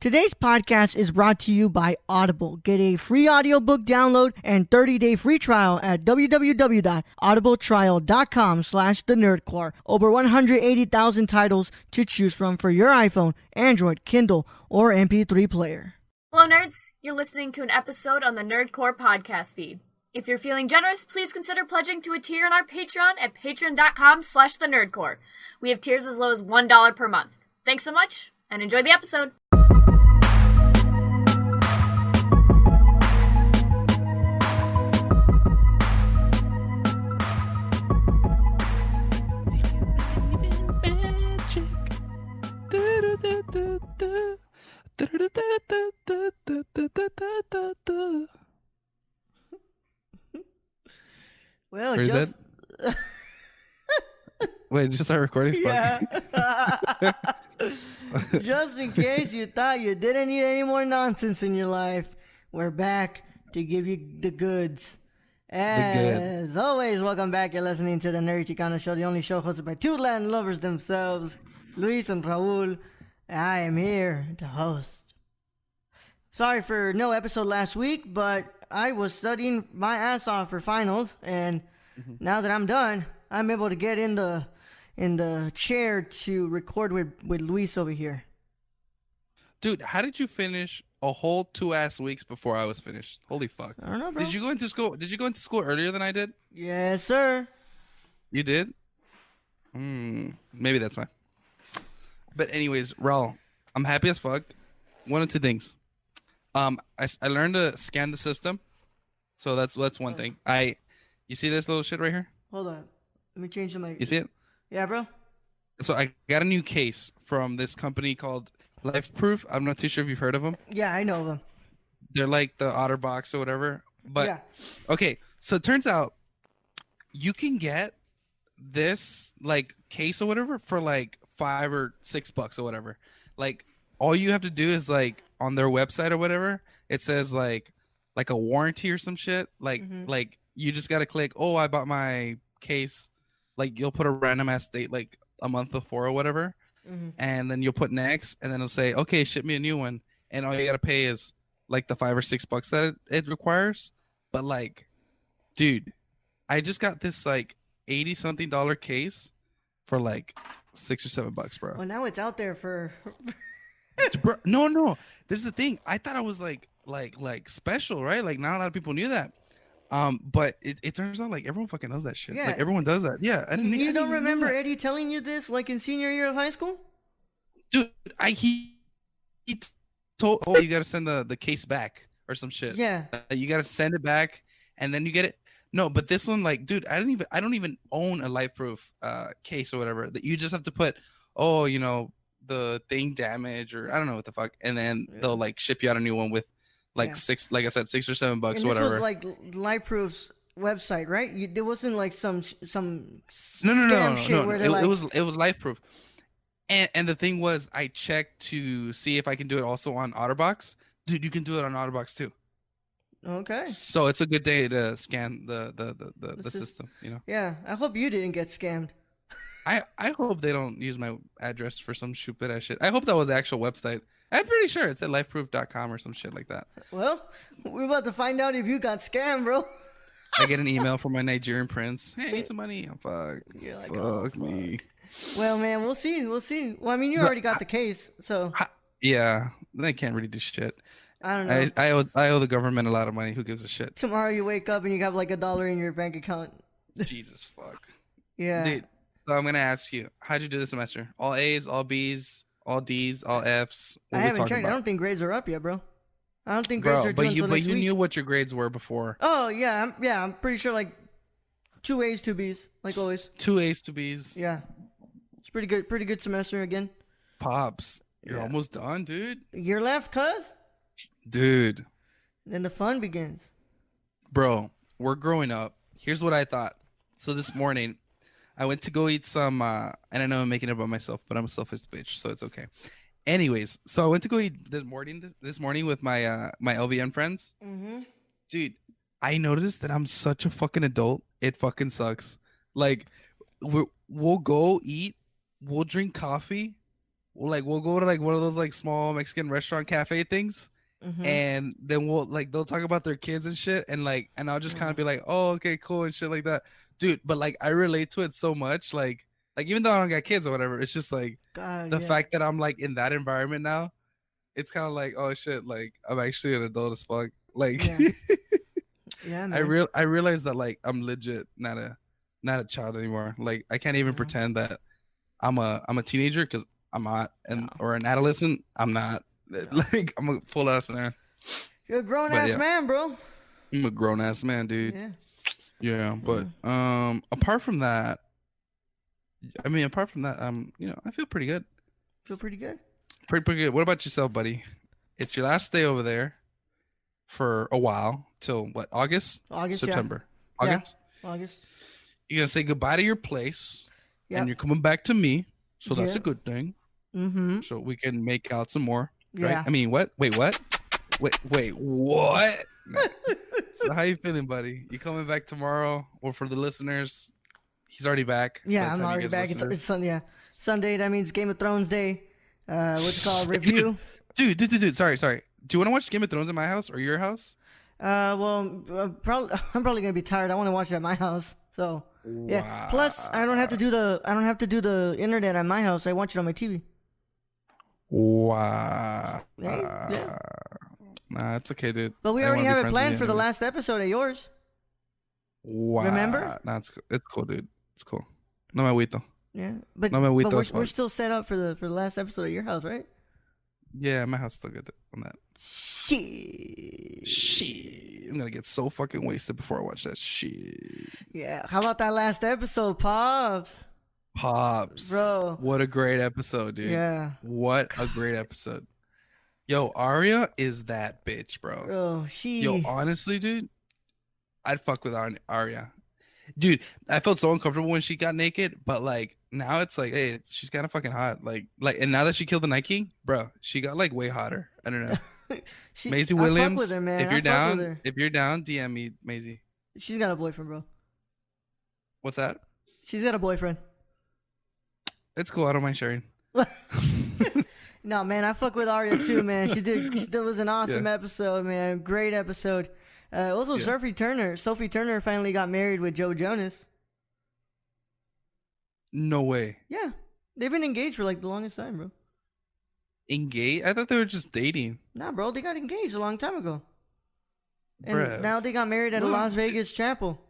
Today's podcast is brought to you by Audible. Get a free audiobook download and 30-day free trial at www.audibletrial.com/thenerdcore. Over 180,000 titles to choose from for your iPhone, Android, Kindle, or MP3 player. Hello, nerds. You're listening to an episode on the Nerdcore podcast feed. If you're feeling generous, please consider pledging to a tier on our Patreon at patreon.com/thenerdcore. We have tiers as low as $1 per month. Thanks so much, and enjoy the episode. Well, Where's just... Wait, just start recording? Yeah. Just in case you thought you didn't need any more nonsense in your life, we're back to give you the goods. As always, welcome back. You're listening to the Nerdy Chicano Show, the only show hosted by two Latin lovers themselves, Luis and Raul. I am here to host. Sorry for no episode last week, but I was studying my ass off for finals, and now that I'm done, I'm able to get in the chair to record with Luis over here. Dude, how did you finish a whole 2 weeks before I was finished? Holy fuck. I don't know, bro. Did you go into school earlier than I did? Yes, sir. You did? Maybe that's why. But anyways, Raul, I'm happy as fuck. One of two things. I learned to scan the system. So that's one thing. You see this little shit right here? Hold on. Let me change the mic. You see it? Yeah, bro. So I got a new case from this company called LifeProof. I'm not too sure if you've heard of them. Yeah, I know them. They're like the OtterBox or whatever. But yeah. Okay, so it turns out you can get this like case or whatever for like $5 or $6 or whatever. Like all you have to do is like on their website or whatever, it says like a warranty or some shit. Like you just gotta click, oh, I bought my case. Like you'll put a random ass date like a month before or whatever, and then you'll put next, and then it'll say, okay, ship me a new one, and all you gotta pay is like the $5 or $6 that it requires. But like, dude, I just got this like $80-something case for like $6 or $7, bro. Well, now it's out there for. Bro, no. This is the thing. I thought I was like special, right? Like not a lot of people knew that. But it turns out like everyone fucking knows that shit. Yeah. Like everyone does that. Yeah. You don't remember Eddie telling you this like in senior year of high school? Dude, he told, oh, you gotta send the case back or some shit. Yeah. You gotta send it back and then you get it. No, but this one, like, dude, I don't even own a LifeProof case or whatever. That you just have to put, oh, you know, the thing damage or I don't know what the fuck, and then they'll like ship you out a new one with like $6 or $7 or whatever. This was like LifeProof's website, right? There wasn't like some no. shit where they're like... it was LifeProof, and the thing was, I checked to see if I can do it also on OtterBox. Dude, you can do it on OtterBox too. Okay. So it's a good day to scan the system, you know. Yeah, I hope you didn't get scammed. I hope they don't use my address for some stupid ass shit. I hope that was the actual website. I'm pretty sure it said lifeproof.com or some shit like that. Well, we're about to find out if you got scammed, bro. I get an email from my Nigerian prince. Hey, I need some money. Oh, fuck. You're like, fuck oh, me. Well, man, we'll see. Well, I mean, you already got the case, so. Yeah, they can't really do shit. I don't know. I owe the government a lot of money. Who gives a shit? Tomorrow you wake up and you have like $1 in your bank account. Jesus fuck. Yeah. Dude, so I'm gonna ask you, how'd you do this semester? All A's, all B's, all D's, all F's? I haven't checked. I don't think grades are up yet, bro. I don't think grades are due until next week. But you knew what your grades were before. Oh yeah, I'm pretty sure like 2 A's, 2 B's, like always. 2 A's, 2 B's. Yeah, it's pretty good semester again. Pops, you're almost done, dude. A year left, cuz. Dude. Then the fun begins. Bro, we're growing up. Here's what I thought. So this morning, I went to go eat some, and I know I'm making it about myself, but I'm a selfish bitch, so it's okay. Anyways, so I went to go eat this morning with my my LVN friends. Dude, I noticed that I'm such a fucking adult. It fucking sucks. Like, we'll go eat, we'll drink coffee, we'll go to like one of those like small Mexican restaurant cafe things, and then they'll talk about their kids and shit, and I'll just kind of be like, oh, okay, cool, and shit like that, dude. But like I relate to it so much, like even though I don't got kids or whatever, it's just like the fact that I'm like in that environment now, it's kind of like, oh shit, like I'm actually an adult as fuck, like. Yeah, man. I realized that like I'm legit not a child anymore. Like I can't even pretend that I'm a teenager, because I'm not, or an adolescent. I'm not. Like I'm a full ass man. You're a grown ass man, bro. I'm a grown ass man, dude. Yeah. But apart from that, I feel pretty good. Feel pretty good. Pretty good. What about yourself, buddy? It's your last day over there for a while, till what? September. August. You're gonna say goodbye to your place, and you're coming back to me, so that's a good thing. So we can make out some more, right? I mean, what? Wait, what? Wait, what? So how you feeling, buddy? You coming back tomorrow? Or for the listeners, he's already back. Yeah, I'm already back. It's Sunday. That means Game of Thrones Day. What's it called? Review. Dude. Sorry. Do you want to watch Game of Thrones at my house or your house? Well, I'm probably gonna be tired. I want to watch it at my house. So yeah. Plus, I don't have to do the internet at my house. I watch it on my TV. Wow. Yeah. Nah, it's okay, dude. But we already have it planned for the last episode of yours. Wow. Remember? Nah, it's cool, dude. It's cool. No me agüito. Yeah, but we're still set up for the last episode of your house, right? Yeah, my house is still good on that. Shit. I'm gonna get so fucking wasted before I watch that shit. Yeah. How about that last episode, Pops? Bro. What a great episode, dude. Yeah. What a great episode. Yo, Arya is that bitch, bro. Oh, Yo, honestly, dude, I'd fuck with Arya. Dude, I felt so uncomfortable when she got naked, but like now it's like, hey, she's kind of fucking hot. Like, and now that she killed the Night King, bro, she got like way hotter. I don't know. Maisie Williams, fuck with her, man. if you're down, DM me, Maisie. She's got a boyfriend, bro. What's that? She's got a boyfriend. It's cool. I don't mind sharing. No, man, I fuck with Arya too, man. That was an awesome episode, man. Great episode. Also, Sophie Turner finally got married with Joe Jonas. No way. Yeah, they've been engaged for like the longest time, bro. Engaged? I thought they were just dating. Nah, bro, they got engaged a long time ago. And now they got married at a Las Vegas chapel.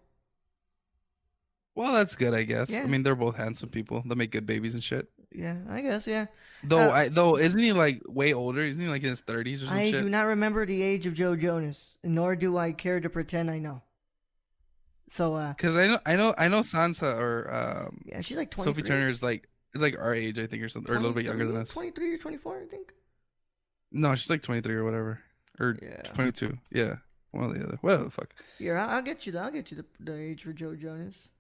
Well, that's good, I guess. Yeah. I mean, they're both handsome people. They make good babies and shit. Yeah, I guess, yeah. Though, isn't he like way older? Isn't he like in his 30s or something? I do not remember the age of Joe Jonas, nor do I care to pretend I know. So, because I know Sansa or yeah, she's like 23. Sophie Turner is like our age, I think, or something, or a little bit younger than us. 23 or 24, I think. No, she's like 23 or whatever, or 22. Yeah, one or the other. Whatever the fuck. Yeah, I'll get you the age for Joe Jonas.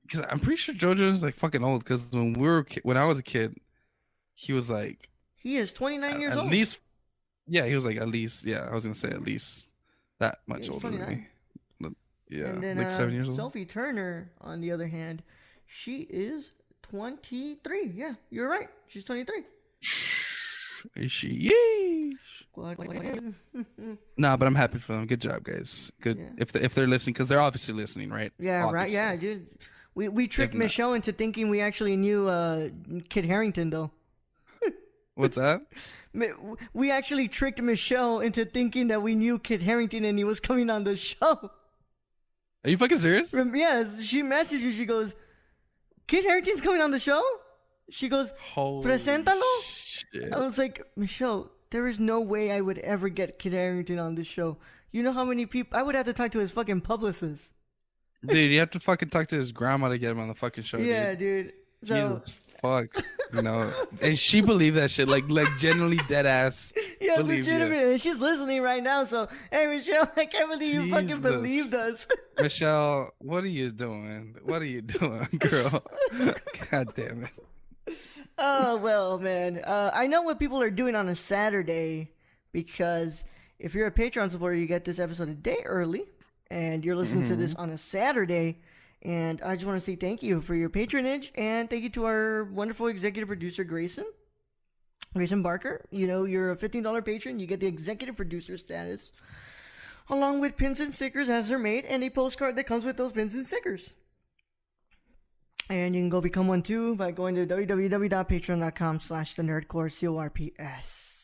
Because I'm pretty sure Joe Jonas is like fucking old. Because when I was a kid, he was like. He is 29 years old. At least. Yeah, he was like at least. Yeah, I was gonna say at least that much older than me. Yeah, and then, like 7 years old. Sophie Turner, on the other hand, she is 23. Yeah, you're right. She's 23. Is she? Yeesh. Nah, but I'm happy for them. Good job, guys. Good. Yeah. If they're listening, because they're obviously listening, right? Yeah, obviously. Right. Yeah, dude. We tricked Michelle into thinking we actually knew Kit Harington, though. What's that? We actually tricked Michelle into thinking that we knew Kit Harington and he was coming on the show. Are you fucking serious? Yes. She messaged me. She goes, Kit Harington's coming on the show? She goes, Preséntalo? Shit. I was like, Michelle, there is no way I would ever get Kit Harington on this show. You know how many people? I would have to talk to his fucking publicist. Dude, you have to fucking talk to his grandma to get him on the fucking show. Yeah, dude. So, Jesus fuck, you know. And she believed that shit, like genuinely dead ass. Yeah, legitimate. And she's listening right now. So, hey, Michelle, I can't believe you fucking believed us. Michelle, what are you doing? What are you doing, girl? God damn it. Oh well, man. I know what people are doing on a Saturday, because if you're a Patreon supporter, you get this episode a day early. And you're listening to this on a Saturday. And I just want to say thank you for your patronage. And thank you to our wonderful executive producer, Grayson. Grayson Barker, you're a $15 patron. You get the executive producer status, along with pins and stickers as they're made, and a postcard that comes with those pins and stickers. And you can go become one too by going to www.patreon.com/thenerdcore, CORPS.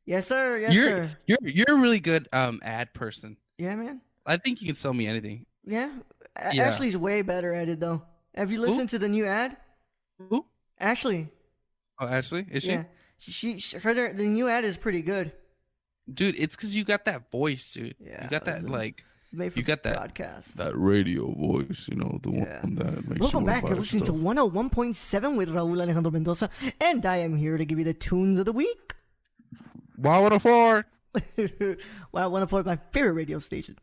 Yes, sir. Yes, sir. You're a really good ad person. Yeah, man. I think you can sell me anything. Yeah. Ashley's way better at it, though. Have you listened to the new ad? Who? Ashley. Oh, Ashley? Is she? Yeah. The new ad is pretty good. Dude, it's because you got that voice, dude. Yeah. You got that, you got that broadcast. That radio voice, the one that makes Welcome back. You're listening to 101.7 with Raul Alejandro Mendoza, and I am here to give you the tunes of the week. Wow, 104. Wow, 104 is my favorite radio station.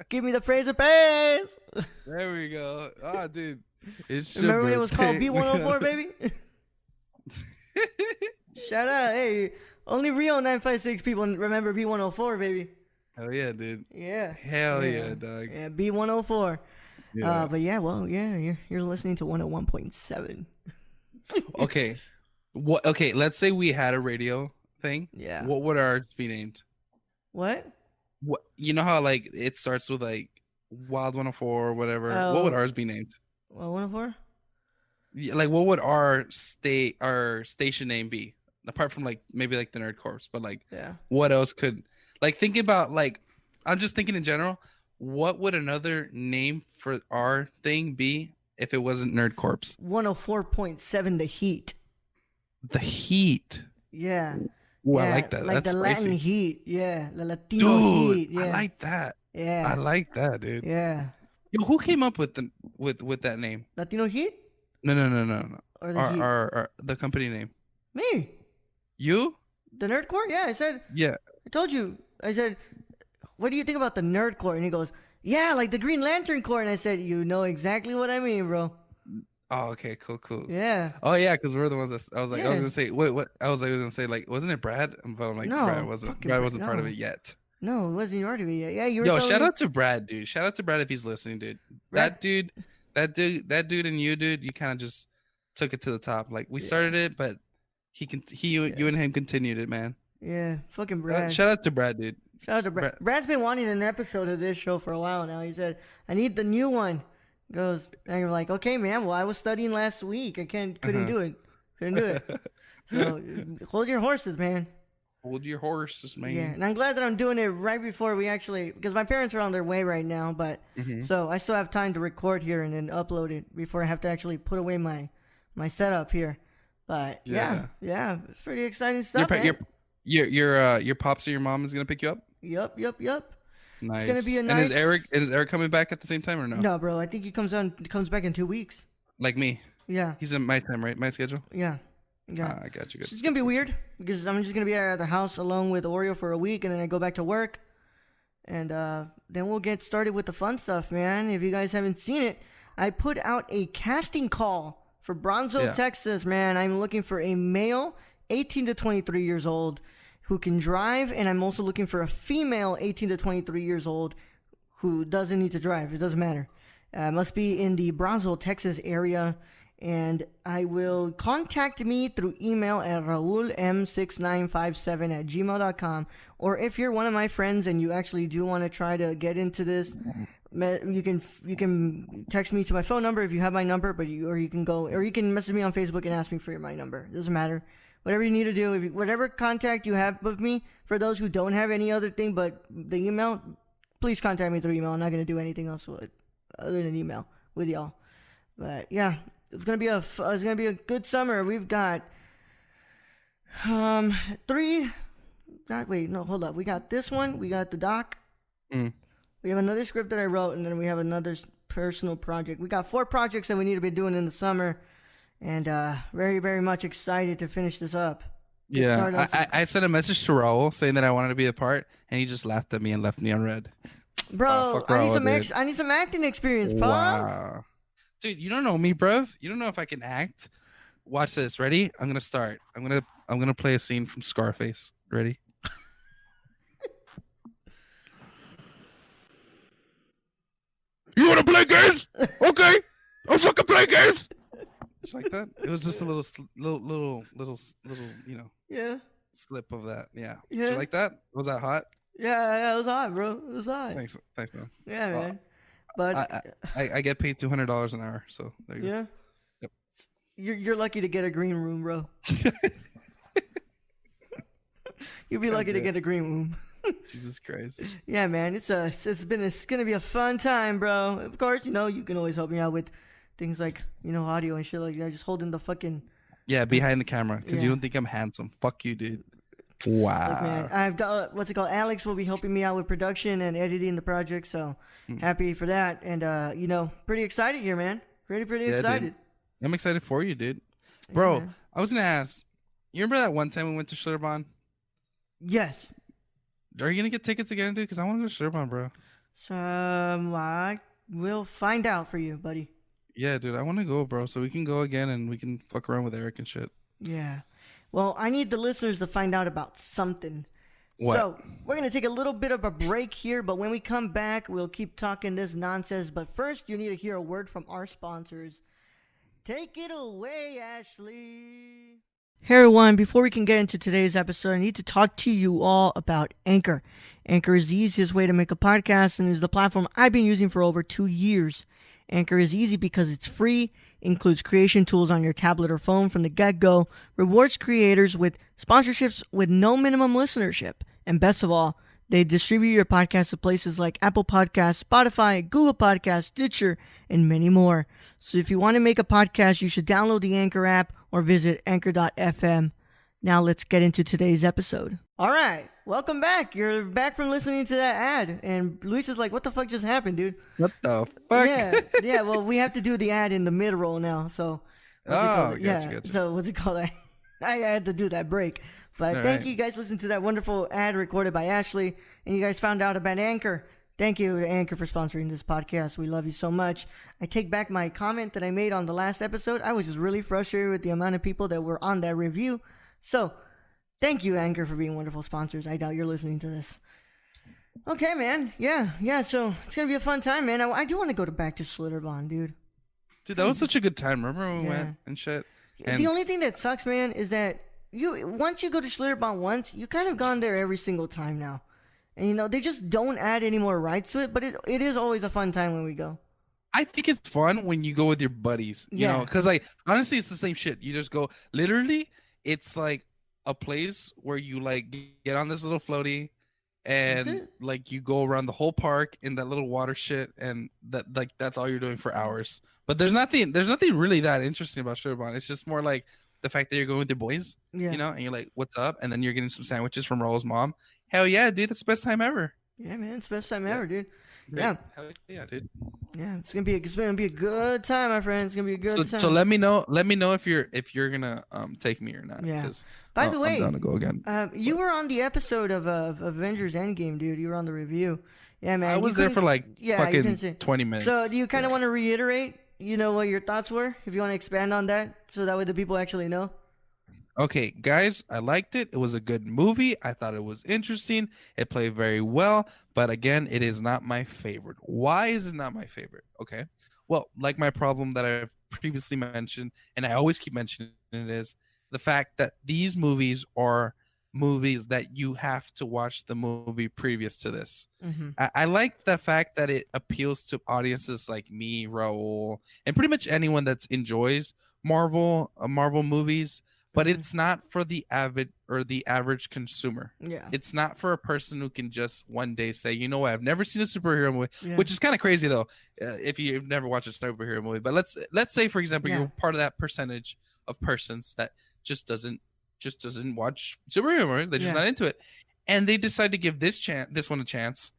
Give me the phrase of praise. There we go. Oh, dude. Remember when it was called B104, baby? Shout out. Hey, only Rio 956 people remember B104, baby. Hell yeah, dude. Yeah. Hell yeah, dog. Yeah, B104. Yeah. But yeah, well, yeah, you're listening to 101.7. Okay. Okay, let's say we had a radio thing. Yeah. What would ours be named? What? You know how it starts with Wild 104 or whatever. What would ours be named? Well, 104? Yeah, what would our station name be? Apart from maybe the Nerd Corps, but yeah. What else could think about I'm just thinking in general, what would another name for our thing be if it wasn't Nerd Corps? 104.7 The Heat. The Heat. Yeah. Ooh, yeah, I like that. That's the spicy. Latin heat. Yeah. The Latino heat. Yeah. I like that. Yeah. I like that, dude. Yeah. Yo, who came up with that name? Latino heat? No. Or the heat? Our the company name. Me. You? The Nerd Corps? Yeah, I said. Yeah. I told you. I said, what do you think about the Nerd Corps? And he goes, yeah, like the Green Lantern Corps. And I said, you know exactly what I mean, bro. Oh, okay, cool. Yeah. Oh, yeah, because we're the ones that I was Yeah. I was gonna say, wait, what? I was gonna say, wasn't it Brad? But I'm like, No, Brad wasn't part of it yet. No, it wasn't part of it yet. Yeah, you were Yo, telling shout me. out to Brad, dude. Shout out to Brad if he's listening, dude. Brad- That dude, and you, dude, you kind of just took it to the top. We started it, but you and him continued it, man. Yeah, fucking Brad. Shout out to Brad, dude. Shout out to Brad. Brad's been wanting an episode of this show for a while now. He said, I need the new one. Goes, and you're like, okay, man, well, I was studying last week. I couldn't do it. So, hold your horses, man. Hold your horses, man. Yeah, and I'm glad that I'm doing it right before we actually, because my parents are on their way right now, but, so I still have time to record here and then upload it before I have to actually put away my setup here. But, yeah, it's pretty exciting stuff, man. Your pops or your mom is going to pick you up? Yup. Nice. It's gonna be a nice. And is Eric coming back at the same time or no? No, bro. I think he comes back in 2 weeks. Like me. Yeah. He's in my time, right? My schedule. Yeah. I got you. It's gonna be weird because I'm just gonna be at the house alone with Oreo for a week, and then I go back to work, and then we'll get started with the fun stuff, man. If you guys haven't seen it, I put out a casting call for Bronzeville, Texas, man. I'm looking for a male, 18 to 23 years old, who can drive, and I'm also looking for a female 18 to 23 years old who doesn't need to drive. It doesn't matter. Must be in the Bronzeville, Texas area, and I will contact me through email at raulm6957@gmail.com, or if you're one of my friends and you actually do want to try to get into this, you can text me to my phone number if you have my number, you can message me on Facebook and ask me for my number. It doesn't matter. Whatever you need to do, whatever contact you have with me, for those who don't have any other thing but the email, please contact me through email. I'm not going to do anything else other than email with y'all. But yeah, it's going to be a good summer. We've got hold up. We got this one. We got the doc. We have another script that I wrote, and then we have another personal project. We got 4 projects that we need to be doing in the summer. And very, very much excited to finish this up. I sent a message to Raul saying that I wanted to be a part, and he just laughed at me and left me on red. Bro, I need some acting experience, Pops. Wow. Dude, you don't know me, bruv. You don't know if I can act. Watch this. Ready? I'm gonna start. I'm gonna play a scene from Scarface. Ready? You wanna play games? Okay, I'll fucking play games. Did you like that? It was just a little, Yeah. slip of that. Yeah. Did Yeah. you like that? Was that hot? Yeah, it was hot, bro. It was hot. Thanks, man. Yeah, Well, man. But I get paid $200 an hour, so there you yeah, Yep. you're lucky to get a green room, bro. go. You'd be lucky to get a green room. Jesus Christ. Yeah, man. It's gonna be a fun time, bro. Of course, you can always help me out with things like audio and shit like that. Just holding the fucking Yeah, behind the camera, because you Yeah. don't think I'm handsome. Fuck you, dude. Wow. Look, man, I've got what's it called? Alex will be helping me out with production and editing the project, so happy for that. And pretty excited here, man. Pretty Yeah, dude. excited. I'm excited for you, dude. Bro, man. I was gonna ask. You remember that one time we went to Schlitterbahn? Yes. Are you gonna get tickets again, dude? Because I want to go to Schlitterbahn, bro. So I will find out for you, buddy. Yeah, dude, I want to go, bro. So we can go again and we can fuck around with Eric and shit. Yeah. Well, I need the listeners to find out about something. What? So we're going to take a little bit of a break here, but when we come back, we'll keep talking this nonsense. But first, you need to hear a word from our sponsors. Take it away, Ashley. Hey, everyone. Before we can get into today's episode, I need to talk to you all about Anchor. Anchor is the easiest way to make a podcast and is the platform I've been using for over 2 years. Anchor is easy because it's free, includes creation tools on your tablet or phone from the get-go, rewards creators with sponsorships with no minimum listenership, and best of all, they distribute your podcast to places like Apple Podcasts, Spotify, Google Podcasts, Stitcher, and many more. So if you want to make a podcast, you should download the Anchor app or visit anchor.fm. Now let's get into today's episode. All right, welcome back. You're back from listening to that ad, and Luis is like, what the fuck just happened, dude? What the fuck? Yeah, well, we have to do the ad in the mid-roll now, so... Gotcha. So what's it called? I had to do that break. But thank you guys listened to that wonderful ad recorded by Ashley, and you guys found out about Anchor. Thank you to Anchor for sponsoring this podcast. We love you so much. I take back my comment that I made on the last episode. I was just really frustrated with the amount of people that were on that review. So, thank you, Anchor, for being wonderful sponsors. I doubt you're listening to this. Okay, man. Yeah. So, it's going to be a fun time, man. I do want to go back to Schlitterbahn, dude. Dude, that was such a good time. Remember when we went and shit? And the only thing that sucks, man, is that once you go to Schlitterbahn once, you kind of gone there every single time now. And, they just don't add any more rides to it, but it is always a fun time when we go. I think it's fun when you go with your buddies, you know, because honestly, it's the same shit. You just go, literally, it's like a place where you like get on this little floaty and like you go around the whole park in that little water shit, and that's all you're doing for hours. But there's nothing really that interesting about Schlitterbahn. It's just more like the fact that you're going with your boys, and you're like, what's up? And then you're getting some sandwiches from Raul's mom. Hell yeah, dude, that's the best time ever. Yeah, man, it's the best time ever, dude. Great. Yeah. Hell yeah, dude. Yeah, it's gonna be a good time, my friend. It's gonna be a good time. So let me know if you're gonna take me or not. Yeah. By the way, I'm down to go again. You were on the episode of Avengers Endgame, dude. You were on the review. Yeah, man. I was there for like fucking 20 minutes. So do you kind of want to reiterate, what your thoughts were? If you want to expand on that, so that way the people actually know. Okay, guys, I liked it. It was a good movie. I thought it was interesting. It played very well. But again, it is not my favorite. Why is it not my favorite? Okay. Well, like my problem that I've previously mentioned, and I always keep mentioning it, is the fact that these movies are movies that you have to watch the movie previous to this. Mm-hmm. I like the fact that it appeals to audiences like me, Raul, and pretty much anyone that enjoys Marvel movies. But it's not for the avid or the average consumer. Yeah. It's not for a person who can just one day say, you know what, I've never seen a superhero movie, which is kind of crazy though, if you've never watched a superhero movie. But let's say, for example, you're part of that percentage of persons that just doesn't watch superhero movies. They're just not into it, and they decide to give this one a chance.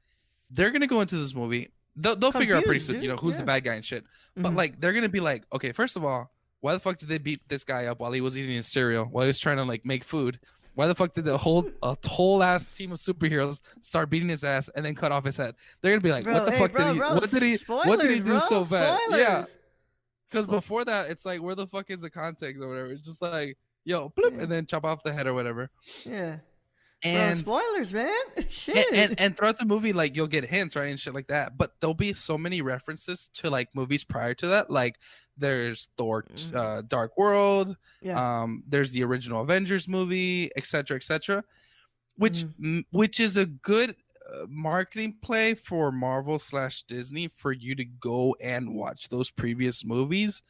They're gonna go into this movie. They'll figure out pretty soon, who's the bad guy and shit. But like, they're gonna be like, okay, first of all, why the fuck did they beat this guy up while he was eating his cereal, while he was trying to like make food? Why the fuck did a whole ass team of superheroes start beating his ass and then cut off his head? They're gonna be like, what the fuck did he do so bad? Yeah, because before that, it's like, where the fuck is the context or whatever? It's just like, yo, bloop, and then chop off the head or whatever. Yeah. And spoilers, man. Shit. and throughout the movie, like you'll get hints, right, and shit like that. But there'll be so many references to like movies prior to that. Like there's Thor, Dark World. Yeah. There's the original Avengers movie, etc., etc. Which is a good marketing play for Marvel / Disney for you to go and watch those previous movies.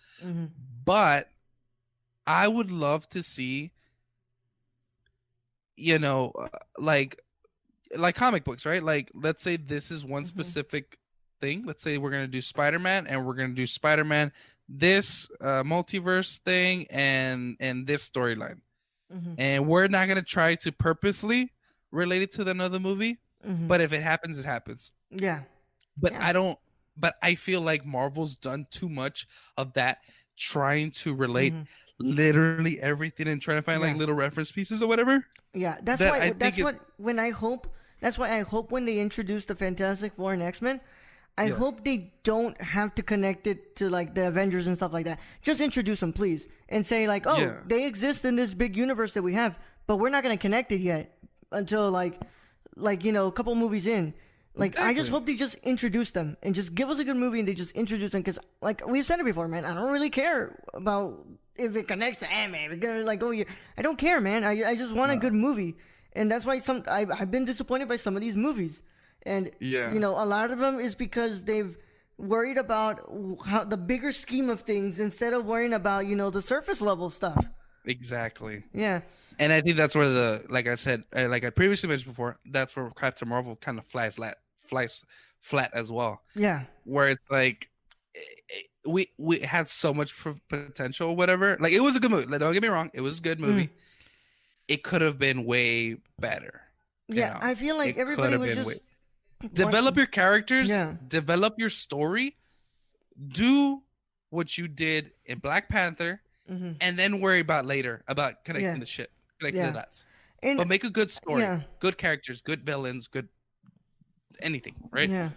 But I would love to see, you know, like comic books, right? Like, let's say this is one specific thing. Let's say we're gonna do Spider-Man, and we're gonna do Spider-Man this multiverse thing and this storyline, and we're not gonna try to purposely relate it to another movie. But if it happens, it happens. Yeah. But I feel like Marvel's done too much of that, trying to relate literally everything and trying to find like little reference pieces or whatever. Yeah, that's why I hope when they introduce the Fantastic Four and X-Men, I hope they don't have to connect it to like the Avengers and stuff like that. Just introduce them, please, and say like, oh, they exist in this big universe that we have, but we're not gonna connect it yet until like you know, a couple movies in. Like, exactly. I just hope they just introduce them and just give us a good movie and they just introduce them, because like we've said it before, man, I don't really care about if it connects to Ant-Man. Like, I don't care, man. I just want a good movie. And that's why I've been disappointed by some of these movies. And, you know, a lot of them is because they've worried about how the bigger scheme of things instead of worrying about, you know, the surface level stuff. Exactly. Yeah. And I think that's where like I said, like I previously mentioned before, that's where Captain Marvel kind of flies flat as well. Yeah. Where it's like, we had so much potential, whatever. Like, it was a good movie. Don't get me wrong. It was a good movie. It could have been way better. Yeah. You know? I feel like everybody was just... Develop your characters. Yeah. Develop your story. Do what you did in Black Panther. And then worry about later about connecting the shit. Connecting the dots. But make a good story. Yeah. Good characters. Good villains. Good... anything, right? Yeah.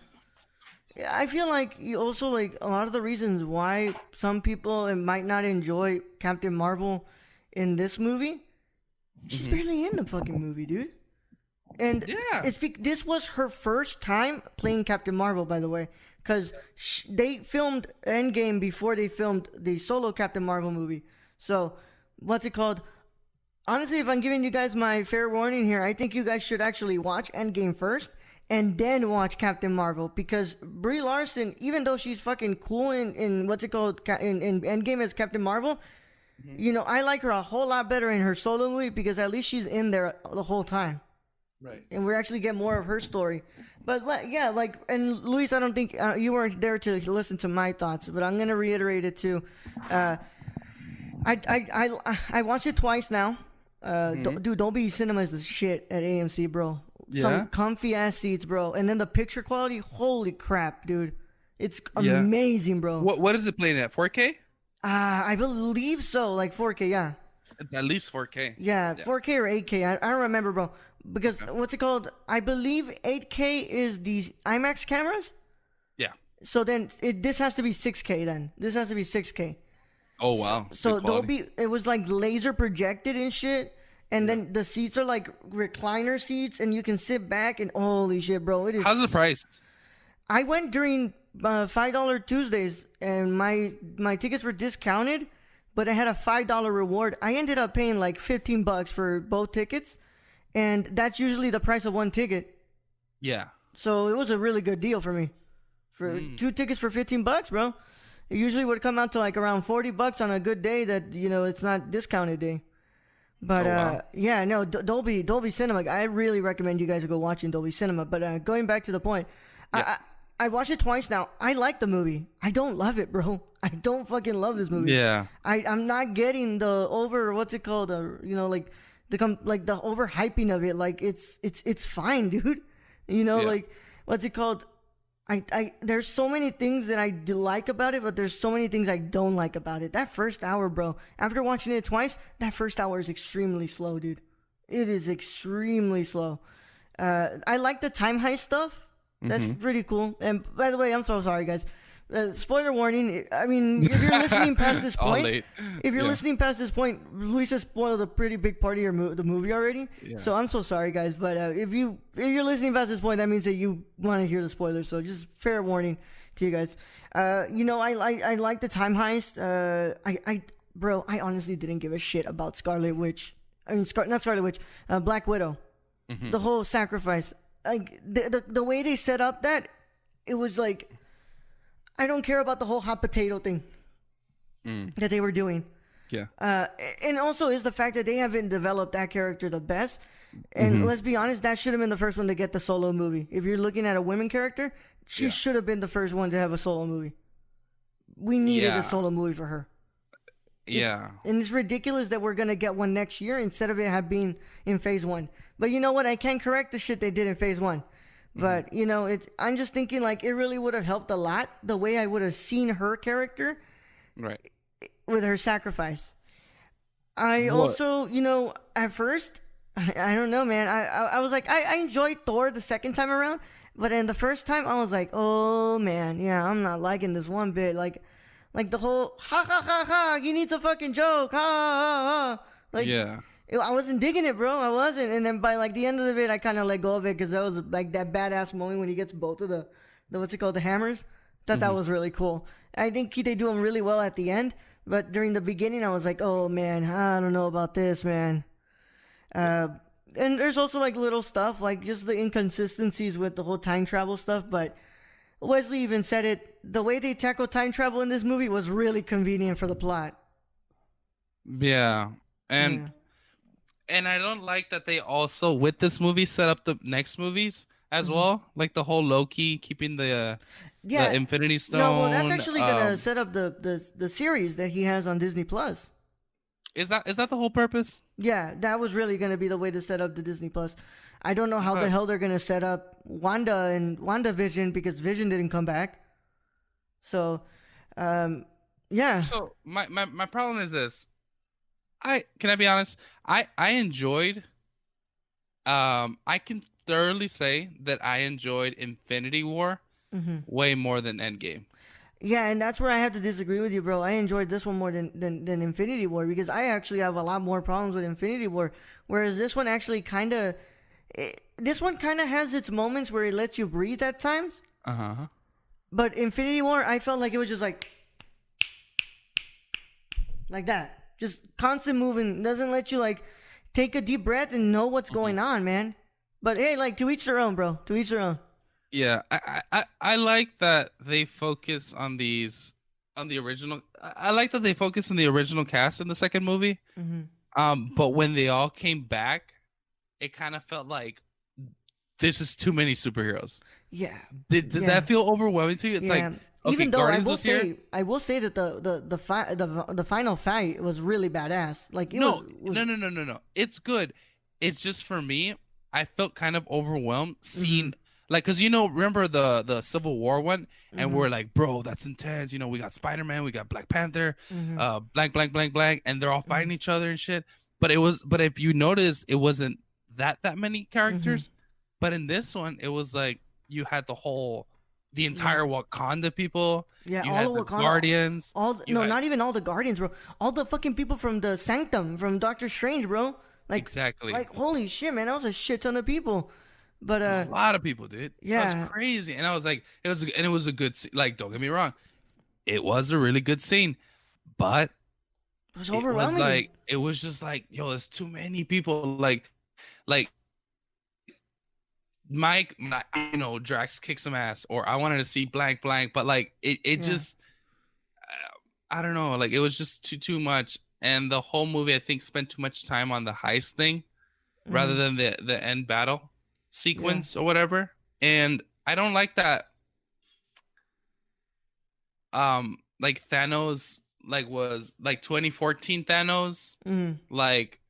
I feel like you also, like, a lot of the reasons why some people might not enjoy Captain Marvel in this movie, she's barely in the fucking movie, dude. And this was her first time playing Captain Marvel, by the way, because they filmed Endgame before they filmed the solo Captain Marvel movie. So, what's it called? Honestly, if I'm giving you guys my fair warning here, I think you guys should actually watch Endgame first and then watch Captain Marvel, because Brie Larson, even though she's fucking cool in what's it called, in Endgame as Captain Marvel, you know, I like her a whole lot better in her solo movie, because at least she's in there the whole time. Right. And we actually get more of her story. But yeah, like, and Luis, I don't think you weren't there to listen to my thoughts, but I'm going to reiterate it too. I watched it twice now. Dude, Dolby Cinema is the shit at AMC, bro. Yeah. Some comfy ass seats, bro. And then the picture quality, holy crap, dude. It's amazing, bro. What is it playing at? 4K? I believe so, like 4K, yeah. It's at least 4K. Yeah, 4K or 8K. I don't remember, bro. Because what's it called? I believe 8K is the IMAX cameras. Yeah. So then this has to be 6K then. This has to be 6K. Oh, wow. So it was like laser projected and shit. And then the seats are like recliner seats, and you can sit back, and holy shit, bro. It is. How's the price? I went during $5 Tuesdays, and my tickets were discounted, but I had a $5 reward. I ended up paying like $15 for both tickets, and that's usually the price of one ticket. Yeah. So it was a really good deal for me. For 2 tickets for $15, bro. It usually would come out to like around $40 on a good day that, you know, it's not discounted day. But yeah, no, Dolby Cinema. I really recommend you guys go watching Dolby Cinema. But going back to the point, I watched it twice now. I like the movie. I don't love it, bro. I don't fucking love this movie. Yeah. I'm not getting the what's it called? You know, like the overhyping of it. Like it's fine, dude. You know, like what's it called? There's so many things that I do like about it, but there's so many things I don't like about it. That first hour, bro, after watching it twice, that first hour is extremely slow, dude. It is extremely slow. I like the time heist stuff. That's pretty cool. And by the way, I'm so sorry, guys. Spoiler warning. I mean, if you're listening past this All point, late. if you're Yeah. listening past this point, Luis has spoiled a pretty big part of the movie already. Yeah. So I'm so sorry, guys. But if you're listening past this point, that means that you want to hear the spoilers. So just fair warning to you guys. You know, I like the time heist. Bro, I honestly didn't give a shit about Scarlet Witch. I mean, not Scarlet Witch, Black Widow. Mm-hmm. The whole sacrifice. Like the way they set up that, it was like, I don't care about the whole hot potato thing that they were doing. Yeah. And also is the fact that they haven't developed that character the best. And let's be honest, that should have been the first one to get the solo movie. If you're looking at a women character, she should have been the first one to have a solo movie. We needed a solo movie for her. Yeah. And it's ridiculous that we're going to get one next year instead of it have been in phase 1. But you know what? I can't correct the shit they did in phase 1. But, you know, I'm just thinking like it really would have helped a lot the way I would have seen her character Right. with her sacrifice. Also, you know, at first, I don't know, man. I was like, I enjoyed Thor the second time around. But then the first time, I was like, oh, man, yeah, I'm not liking this one bit. Like the whole, ha, ha, ha, ha, he needs a fucking joke, ha, ha, ha. Like, Yeah. I wasn't digging it, bro. I wasn't. And then by like the end of it, I kind of let go of it because that was like that badass moment when he gets both of the what's it called, the hammers. Thought that was really cool. I think they do them really well at the end, but during the beginning, I was like, oh man, I don't know about this, man. And there's also like little stuff, like just the inconsistencies with the whole time travel stuff. But Wesley even said it. The way they tackle time travel in this movie was really convenient for the plot. Yeah. And I don't like that they also, with this movie, set up the next movies as well. Like the whole Loki keeping the Infinity Stone. No, well, that's actually gonna set up the series that he has on Disney Plus. Is that the whole purpose? Yeah, that was really gonna be the way to set up the Disney Plus. I don't know how the hell they're gonna set up Wanda and WandaVision because Vision didn't come back. So, yeah. So my problem is this. Can I be honest? I enjoyed. I can thoroughly say that I enjoyed Infinity War way more than Endgame. Yeah, and that's where I have to disagree with you, bro. I enjoyed this one more than Infinity War because I actually have a lot more problems with Infinity War, whereas this one actually kind of has its moments where it lets you breathe at times. But Infinity War, I felt like it was just like that. Just constant moving, doesn't let you like take a deep breath and know what's going on, man. But hey, like to each their own, bro. To each their own. Yeah, I like that they focus on the original. I like that they focus on the original cast in the second movie. But when they all came back, it kind of felt like this is too many superheroes. Yeah. Did that feel overwhelming to you? It's like, okay, even though Guardians I will say that the final fight was really badass. Like No. It's good. It's just for me, I felt kind of overwhelmed seeing like, cause remember the Civil War one, and we're like, bro, that's intense. We got Spider-Man, we got Black Panther, blank, blank, blank, blank, and they're all fighting each other and shit. But if you notice, it wasn't that many characters. But in this one, it was like you had the entire Wakanda people. Yeah, you all had of the Wakanda. Guardians. Not even all the Guardians, bro. All the fucking people from the Sanctum, from Doctor Strange, bro. Like, exactly. Like, holy shit, man, that was a shit ton of people. But a lot of people, dude. Yeah, that was crazy. And I was like, it was a good scene. Like, don't get me wrong, it was a really good scene, but it was overwhelming. It was just like, yo, there's too many people. Like. Mike, Drax kick some ass, or I wanted to see blank blank, but like it just, I don't know, like it was just too much, and the whole movie I think spent too much time on the heist thing, rather than the end battle sequence or whatever, and I don't like that. Like Thanos, was 2014 Thanos, like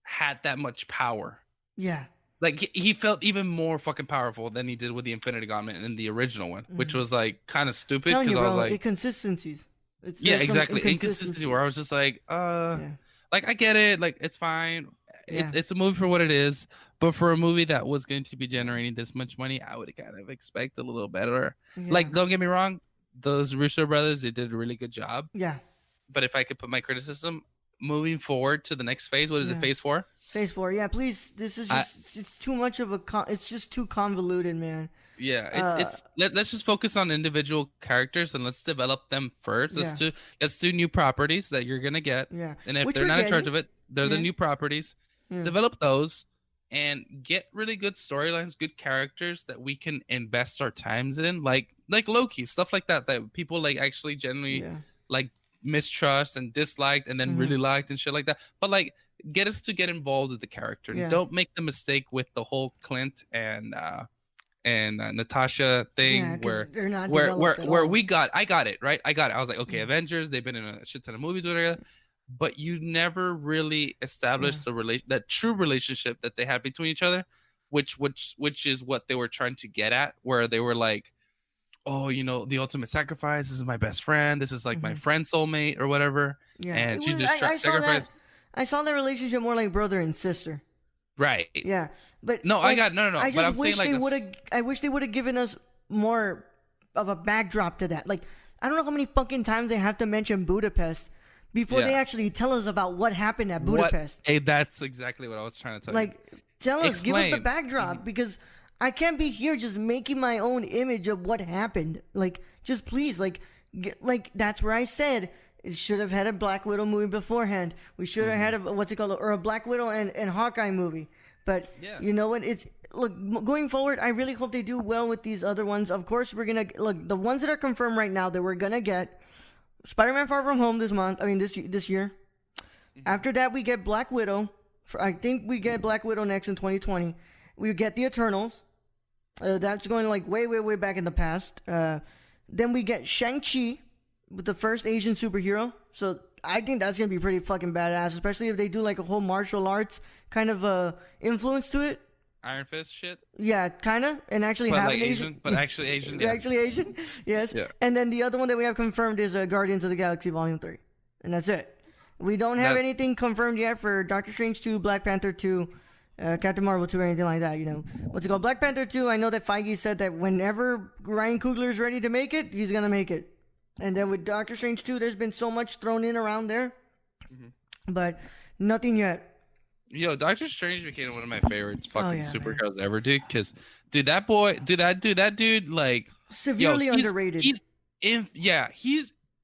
had that much power. Yeah. Like he felt even more fucking powerful than he did with the Infinity Gauntlet in the original one, which was like kind of stupid because I was like, inconsistencies. Exactly, inconsistency. Where I was just like, like I get it, like it's fine. It's a movie for what it is, but for a movie that was going to be generating this much money, I would kind of expect a little better. Like, don't get me wrong, those Russo brothers, they did a really good job. Yeah. But if I could put my criticism moving forward to the next phase, what is it? Phase 4? Phase 4. Yeah, please. This is just it's too much of a it's just too convoluted, man. Yeah, let's just focus on individual characters and let's develop them first. Let's do new properties that you're gonna get. Yeah. And if they're not in charge of it, they're the new properties. Yeah. Develop those and get really good storylines, good characters that we can invest our times in, like Loki, stuff like that people like actually genuinely like mistrust and disliked and then really liked and shit like that. But like get us to get involved with the character. Yeah. Don't make the mistake with the whole Clint and Natasha thing where I got it right. I was like, okay, Avengers, they've been in a shit ton of movies with her, but you never really established that true relationship that they had between each other, which is what they were trying to get at, where they were like, oh, you know, the ultimate sacrifice, this is my best friend, this is like my friend soulmate or whatever. Yeah, and she just sacrificed. I saw that relationship more like brother and sister. Right. Yeah, but no, like, no. I just wish they would have. I wish they would have given us more of a backdrop to that. Like, I don't know how many fucking times they have to mention Budapest before they actually tell us about what happened at Budapest. Hey, that's exactly what I was trying to tell you. Like, tell us, give us the backdrop, because I can't be here just making my own image of what happened. Like, just please, like that's where I said it should have had a Black Widow movie beforehand. We should have had a Black Widow and Hawkeye movie. But you know what? Going forward, I really hope they do well with these other ones. Of course, we're gonna look the ones that are confirmed right now that we're gonna get Spider-Man: Far From Home this month. I mean this year. After that, we get Black Widow. I think we get Black Widow next in 2020. We get the Eternals. That's going like way back in the past. Then we get Shang-Chi with the first Asian superhero. So I think that's gonna be pretty fucking badass, especially if they do like a whole martial arts kind of influence to it. Iron Fist shit. Yeah, kind of, and actually have an Asian, but actually Asian. Yeah. Actually Asian. Yes. Yeah. And then the other one that we have confirmed is Guardians of the Galaxy Volume 3, and that's it. We don't have anything confirmed yet for Doctor Strange 2, Black Panther 2, Captain Marvel 2, or anything like that. You know, what's it called? Black Panther 2. I know that Feige said that whenever Ryan Coogler is ready to make it, he's gonna make it. And then with Doctor Strange 2, there's been so much thrown in around there, but nothing yet. Yo, Doctor Strange became one of my favorites fucking superheroes ever, dude. Because, dude, that dude, like severely underrated. He's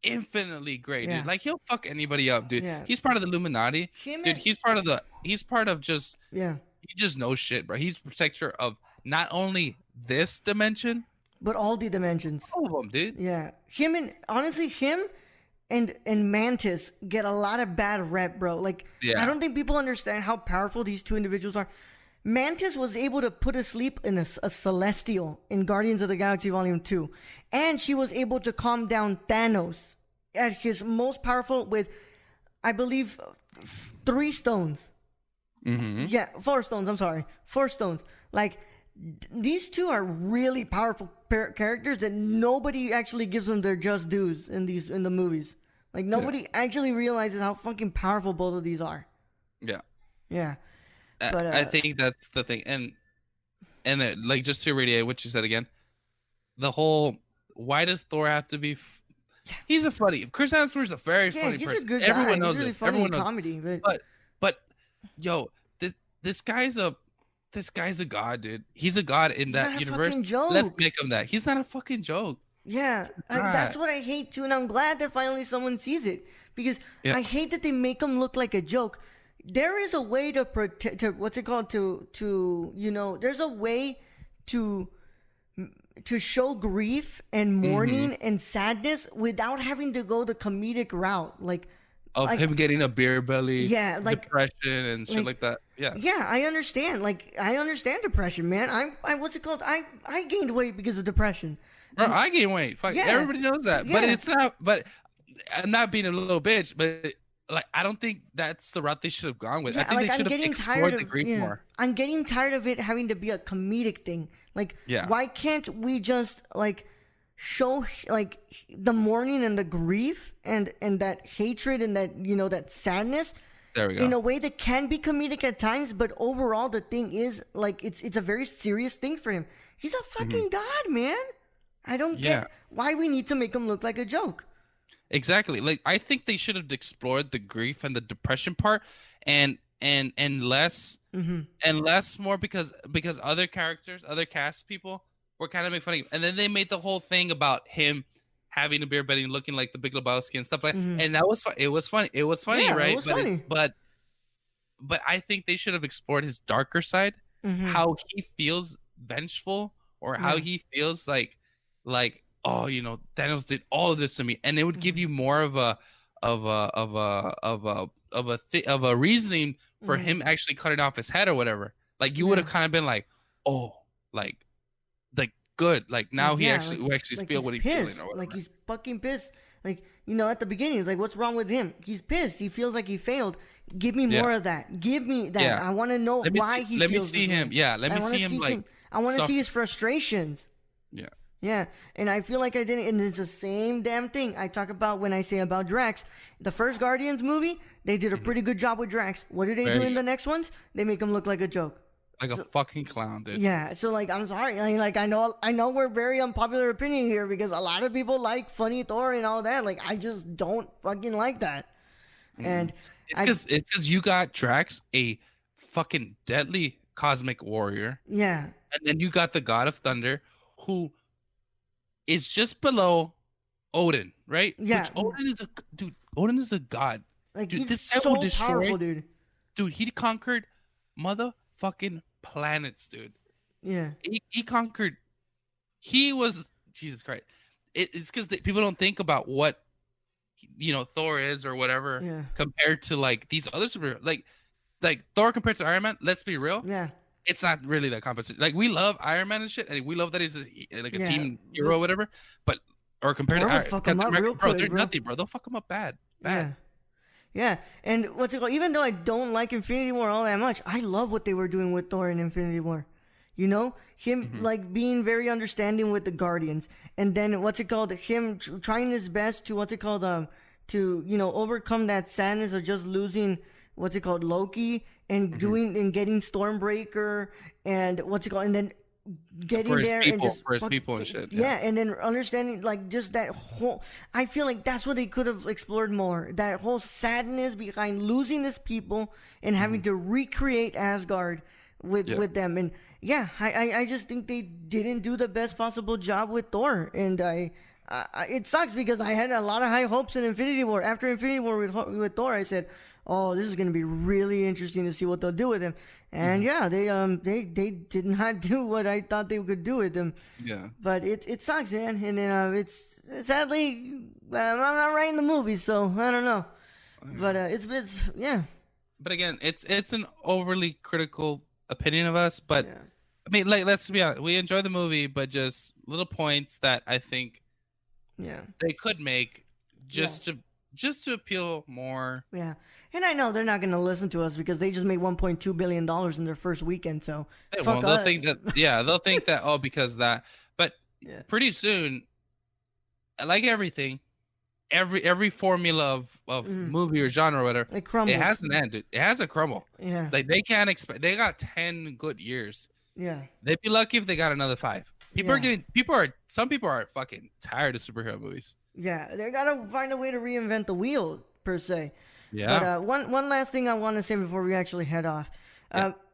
infinitely great, dude. Like he'll fuck anybody up, dude. Yeah. He's part of the Illuminati, dude. He's part of just he just knows shit, bro. He's protector of not only this dimension, but all the dimensions. All of them, dude. Yeah, him and Mantis get a lot of bad rep, bro. Like, I don't think people understand how powerful these two individuals are. Mantis was able to put to sleep in a Celestial in Guardians of the Galaxy Volume 2. And she was able to calm down Thanos at his most powerful with, I believe, 3 stones. Yeah, 4 stones, I'm sorry. 4 stones. Like, these two are really powerful characters that nobody actually gives them their just dues in the movies. Like nobody actually realizes how fucking powerful both of these are. Yeah. But I think that's the thing, and like just to reiterate what you said again, the whole why does Thor have to be? He's a funny. Chris Hemsworth's a very funny person. He's a good guy. Everyone knows really it. Everyone knows comedy, but yo, this guy's a god, dude. He's a god in that universe. Let's make him that. He's not a fucking joke. Yeah, that's what I hate too, and I'm glad that finally someone sees it, because I hate that they make him look like a joke. There is a way to protect. What's it called? To you know, there's a way to show grief and mourning and sadness without having to go the comedic route, like him getting a beer belly, like depression and shit like that. Yeah, I understand. Like, I understand depression, man. I what's it called? I gained weight because of depression. Bro, I gained weight. Fuck, everybody knows that. But it's not. But I'm not being a little bitch. But like, I don't think that's the route they should have gone with. I think they should have explored the grief more. I'm getting tired of it having to be a comedic thing. Like, why can't we just like show like the mourning and the grief and that hatred and that, you know, that sadness? There we go. In a way that can be comedic at times, but overall the thing is like it's a very serious thing for him. He's a fucking god, man. I don't get why we need to make him look like a joke. Exactly. Like, I think they should have explored the grief and the depression part, and less and less more because other characters, other cast people were kind of making fun of him, and then they made the whole thing about him having a beer belly and looking like the Big Lebowski and stuff like. And that was fun. It was funny. It was funny, right? It was funny. But I think they should have explored his darker side, how he feels vengeful, or how he feels like, oh, you know, Thanos did all of this to me, and it would give you more of a reasoning for him actually cutting off his head or whatever. Like, you would have kind of been like, oh, like good. Like, now we actually feel what he's feeling or whatever. Like, he's fucking pissed. Like, you know, at the beginning, it's like, what's wrong with him? He's pissed. He feels like he failed. Give me more of that. Give me that. I want to know why he feels. Let me see him. Yeah, let me see him. Like, I want to see his frustrations. Yeah. Yeah, and I feel like I didn't, and it's the same damn thing I talk about when I say about Drax. The first Guardians movie, they did a pretty good job with Drax. What do they do in the next ones? They make him look like a joke. Like a fucking clown, dude. Yeah, so, like, I'm sorry. Like, I know we're very unpopular opinion here because a lot of people like funny Thor and all that. Like, I just don't fucking like that. And it's because you got Drax, a fucking deadly cosmic warrior. Yeah. And then you got the God of Thunder, who is just below Odin, right? Yeah. Which Odin is a god. Like, dude, he's this so powerful, dude. Dude, he conquered motherfucking planets, dude. Yeah. He conquered. He was Jesus Christ. It's because people don't think about what, you know, Thor is or whatever compared to, like, these other superheroes. Like Thor compared to Iron Man. Let's be real. Yeah. It's not really that competition. Like, we love Iron Man and shit, and we love that he's a team hero or whatever. But compared to Captain America, bro, they're nothing, bro. They'll fuck him up bad. Yeah. And what's it called? Even though I don't like Infinity War all that much, I love what they were doing with Thor in Infinity War. You know, him like being very understanding with the Guardians, and then what's it called? Him trying his best to to, you know, overcome that sadness of just losing Loki, and doing and getting Stormbreaker, and and then getting there and just for his people and shit. Yeah, and then understanding, like, just that whole. I feel like that's what they could have explored more. That whole sadness behind losing his people and having to recreate Asgard with them. And I just think they didn't do the best possible job with Thor, and it sucks because I had a lot of high hopes in Infinity War. After Infinity War with Thor, I said, oh, this is going to be really interesting to see what they'll do with him. And they did not do what I thought they could do with him. Yeah. But it sucks, man. And then it's sadly, I'm not writing the movie, so I don't know. But it's yeah. But again, it's an overly critical opinion of us. But I mean, like, let's be honest, we enjoy the movie, but just little points that I think they could make just to appeal more. Yeah. And I know they're not going to listen to us because they just made $1.2 billion in their first weekend. So fuck us. They'll think that, oh, because that. But pretty soon, like everything, every formula of movie or genre or whatever, it crumbles. It has an end. It has a crumble. Yeah. Like, they can't expect. They got 10 good years. Yeah. They'd be lucky if they got another 5. Some people are fucking tired of superhero movies. Yeah, they gotta find a way to reinvent the wheel, per se. Yeah. But one last thing I want to say before we actually head off.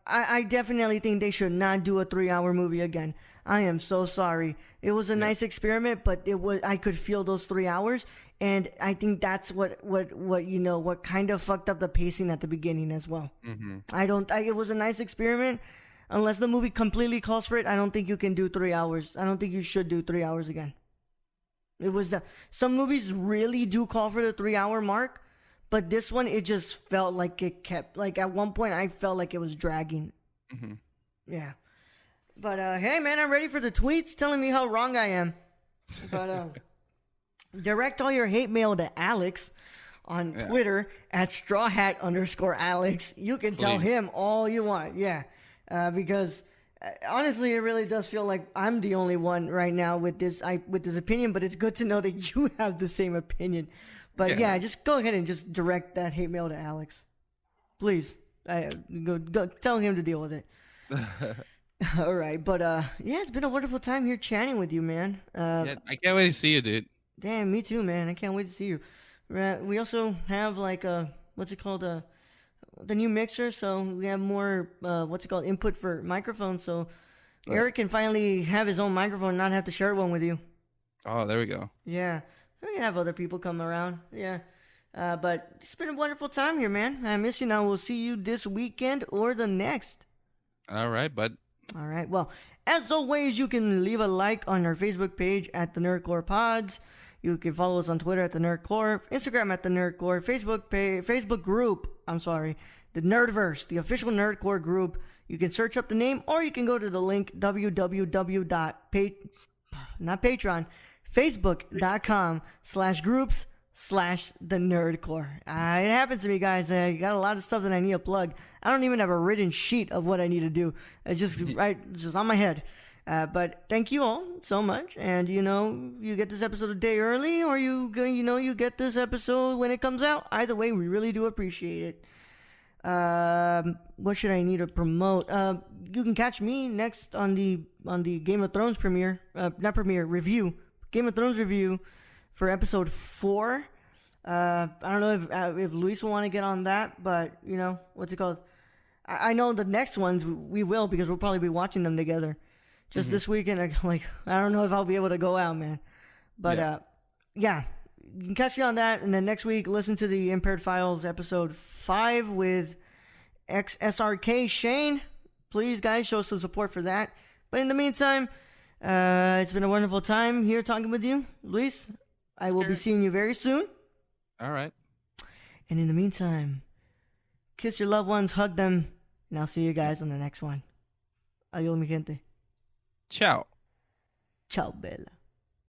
I definitely think they should not do a 3-hour movie again. I am so sorry. It was a nice experiment, but I could feel those 3 hours, and I think that's what kind of fucked up the pacing at the beginning as well. It was a nice experiment. Unless the movie completely calls for it, I don't think you can do 3 hours. I don't think you should do 3 hours again. It was some movies really do call for the 3-hour mark, but this one, it just felt like it kept, like, at one point I felt like it was dragging. Yeah. But hey, man, I'm ready for the tweets telling me how wrong I am. But direct all your hate mail to Alex on Twitter at strawhat_Alex. You can tell him all you want. Yeah. Because honestly, it really does feel like I'm the only one right now with this opinion, but it's good to know that you have the same opinion. But just go ahead and just direct that hate mail to Alex. Please. Go tell him to deal with it. All right, but yeah, it's been a wonderful time here chatting with you, man. Yeah, I can't wait to see you, dude. Damn, me too, man. I can't wait to see you. We also have like what's it called? The new mixer, so we have more what's it called? Input for microphones, so Right. Eric can finally have his own microphone and not have to share one with you. Oh, there we go. Yeah, we can have other people come around. Yeah. But it's been a wonderful time here, man. I miss you. Now we'll see you this weekend or the next. All right, bud. All right. Well, as always, you can leave a like on our Facebook page at the Nerdcore Pods. You can follow us on Twitter at the Nerdcore, Instagram at the Nerdcore, Facebook group. I'm sorry, the Nerdverse, the official Nerdcore group. You can search up the name, or you can go to the link Facebook.com/groups/the Nerdcore. It happens to me, guys. I got a lot of stuff that I need to plug. I don't even have a written sheet of what I need to do. It's just just on my head. But thank you all so much. And you get this episode a day early, or you get this episode when it comes out. Either way, we really do appreciate it. What should I need to promote? You can catch me next on the Game of Thrones review. Game of Thrones review for episode 4. I don't know if Luis will want to get on that, but what's it called? I know the next ones we will, because we'll probably be watching them together. Just this weekend, I don't know if I'll be able to go out, man. But yeah, you can catch me on that, and then next week listen to the Impaired Files episode 5 with XSRK Shane. Please, guys, show some support for that. But in the meantime, it's been a wonderful time here talking with you, Luis. I will be seeing you very soon. All right. And in the meantime, kiss your loved ones, hug them, and I'll see you guys on the next one. Adiós, mi gente. Ciao. Ciao, Bella.